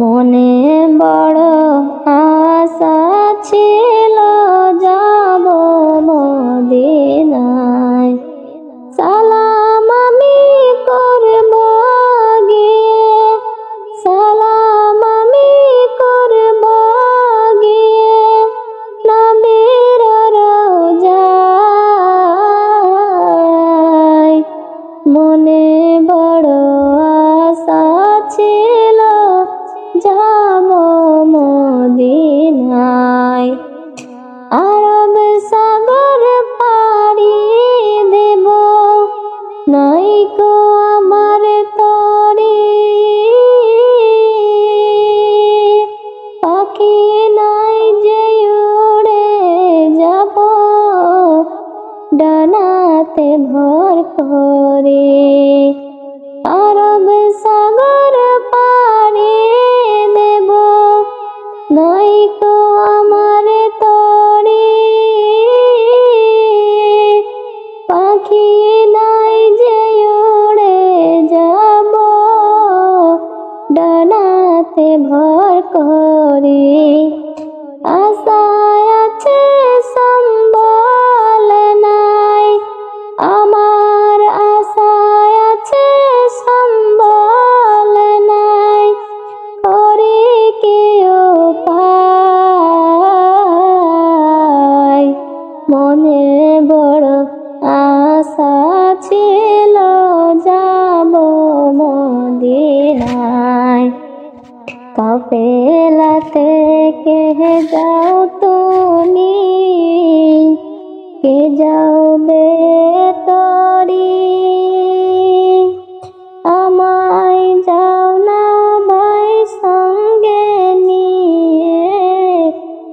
মনে বড় আশা ছিল যাব মদিনায়। সালাম আমি করব গিয়ে, সালাম আমি করব গিয়ে নবীর রওজায়। মনে বড় আশা ছিল যাব মদিনায়। আরব সাগর পাড়ি দেব, নাইকো আমার তরি। পাখি নাই যে উড়ে যাব, ডানাতে ভর করে। আরব সাগর পাড়ি দেব, নাইকো আমার তরি। পাখি নাই যে উড়ে যাব, ডানাতে ভর করে। আশায় আছে সম্বল নাই, আমার আশায় আছে সম্বল নাই। করে কি উপায়, মনে বড় আশা ছিল যাব মদিনায়। কাফেলাতে কে যাও তুমি, কে যাও বেতরি। আমায় যাও না ভাই সঙ্গে নিয়ে,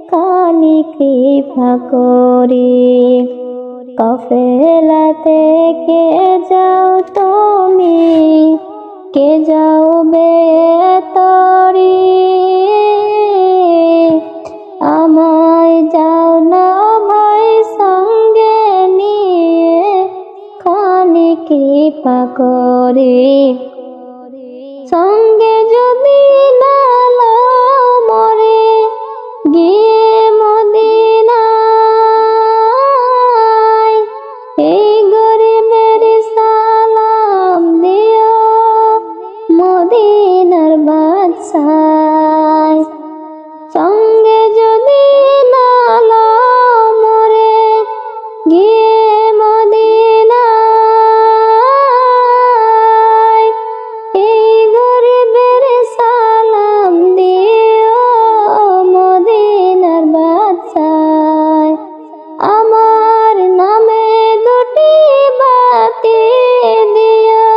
খালি কৃপা করি। কাফেলাতে কে যাও তুমি, কে যাও বেতরি। আমায় যাও না ভাই সঙ্গে নিয়ে, খালি কৃপা করে। সঙ্গে যদি না লও মরে গিয়ে মদিনায়, এই গরিবের সালাম দিও মদিনার বাদশায়। সঙ্গে যদি না লও মরে গিয়ে মদিনায়, এই গরিবের সালাম দিও মদিনার বাদশায়। আমার নামে দুটি বাতি দিও,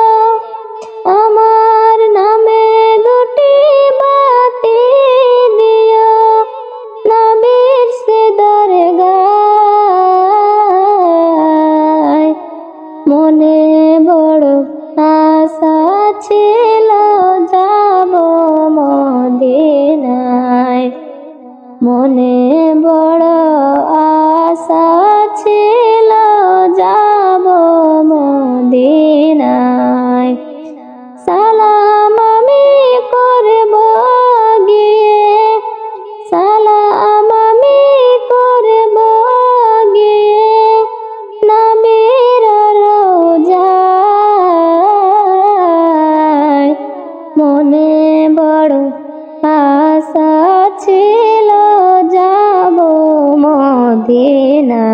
আমার নামে দুটি বাতি দিও নবীর সে দরগায়। মনে বড় আশা ছিল যাব মদিনায়। মনে বড় আশা ছিল যাব মদিনায়। সালাম আমি করব গিয়ে, সালাম আমি করব গিয়ে নবীর রওজায়। মনে বড় আশা ছিল যাব মদিনায়।